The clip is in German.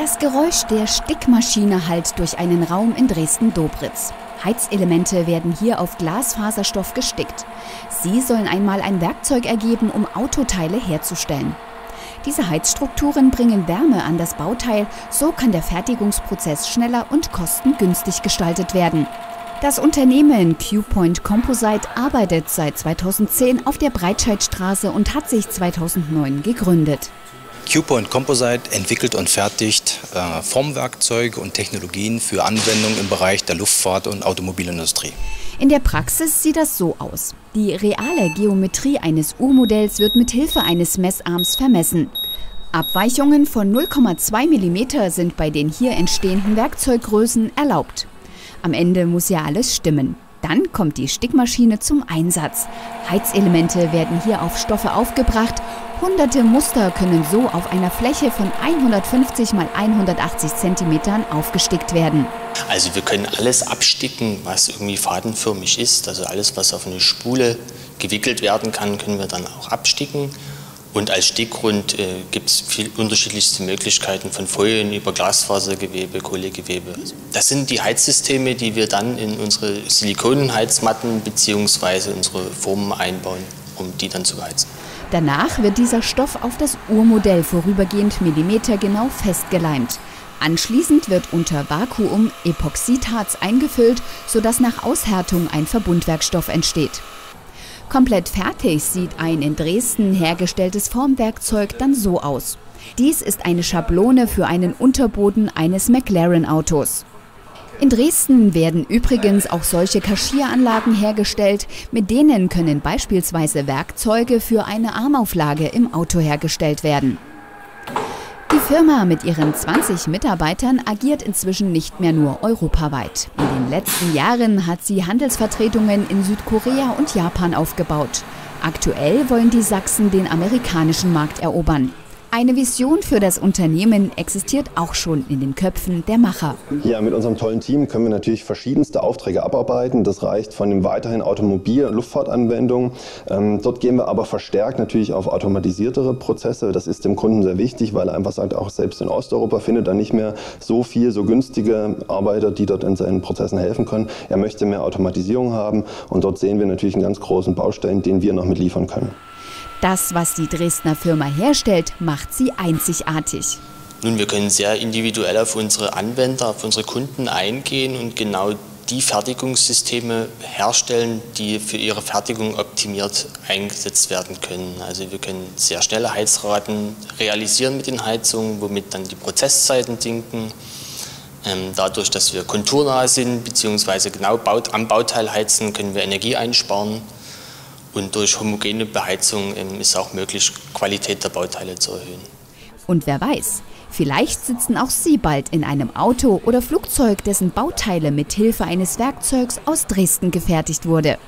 Das Geräusch der Stickmaschine hallt durch einen Raum in Dresden-Dobritz. Heizelemente werden hier auf Glasfaserstoff gestickt. Sie sollen einmal ein Werkzeug ergeben, um Autoteile herzustellen. Diese Heizstrukturen bringen Wärme an das Bauteil, so kann der Fertigungsprozess schneller und kostengünstig gestaltet werden. Das Unternehmen Q-Point Composite arbeitet seit 2010 auf der Breitscheidstraße und hat sich 2009 gegründet. Q-Point Composite entwickelt und fertigt Formwerkzeuge und Technologien für Anwendungen im Bereich der Luftfahrt- und Automobilindustrie. In der Praxis sieht das so aus. Die reale Geometrie eines U-Modells wird mit Hilfe eines Messarms vermessen. Abweichungen von 0,2 mm sind bei den hier entstehenden Werkzeuggrößen erlaubt. Am Ende muss ja alles stimmen. Dann kommt die Stickmaschine zum Einsatz. Heizelemente werden hier auf Stoffe aufgebracht. Hunderte Muster können so auf einer Fläche von 150 x 180 cm aufgestickt werden. Also wir können alles absticken, was irgendwie fadenförmig ist. Also alles, was auf eine Spule gewickelt werden kann, können wir dann auch absticken. Und als Stickgrund gibt es viele unterschiedlichste Möglichkeiten, von Folien über Glasfasergewebe, Kohlegewebe. Das sind die Heizsysteme, die wir dann in unsere Silikonheizmatten bzw. unsere Formen einbauen, um die dann zu heizen. Danach wird dieser Stoff auf das Urmodell vorübergehend millimetergenau festgeleimt. Anschließend wird unter Vakuum Epoxidharz eingefüllt, sodass nach Aushärtung ein Verbundwerkstoff entsteht. Komplett fertig sieht ein in Dresden hergestelltes Formwerkzeug dann so aus. Dies ist eine Schablone für einen Unterboden eines McLaren-Autos. In Dresden werden übrigens auch solche Kaschieranlagen hergestellt, mit denen können beispielsweise Werkzeuge für eine Armauflage im Auto hergestellt werden. Die Firma mit ihren 20 Mitarbeitern agiert inzwischen nicht mehr nur europaweit. In den letzten Jahren hat sie Handelsvertretungen in Südkorea und Japan aufgebaut. Aktuell wollen die Sachsen den amerikanischen Markt erobern. Eine Vision für das Unternehmen existiert auch schon in den Köpfen der Macher. Ja, mit unserem tollen Team können wir natürlich verschiedenste Aufträge abarbeiten. Das reicht von den weiterhin Automobil- und Luftfahrtanwendungen. Dort gehen wir aber verstärkt natürlich auf automatisiertere Prozesse. Das ist dem Kunden sehr wichtig, weil er einfach sagt, auch selbst in Osteuropa findet er nicht mehr so günstige Arbeiter, die dort in seinen Prozessen helfen können. Er möchte mehr Automatisierung haben und dort sehen wir natürlich einen ganz großen Baustein, den wir noch mitliefern können. Das, was die Dresdner Firma herstellt, macht sie einzigartig. Nun, wir können sehr individuell auf unsere Anwender, auf unsere Kunden eingehen und genau die Fertigungssysteme herstellen, die für ihre Fertigung optimiert eingesetzt werden können. Also wir können sehr schnelle Heizraten realisieren mit den Heizungen, womit dann die Prozesszeiten sinken. Dadurch, dass wir konturnah sind bzw. genau am Bauteil heizen, können wir Energie einsparen. Und durch homogene Beheizung ist auch möglich, Qualität der Bauteile zu erhöhen. Und wer weiß, vielleicht sitzen auch Sie bald in einem Auto oder Flugzeug, dessen Bauteile mit Hilfe eines Werkzeugs aus Dresden gefertigt wurde.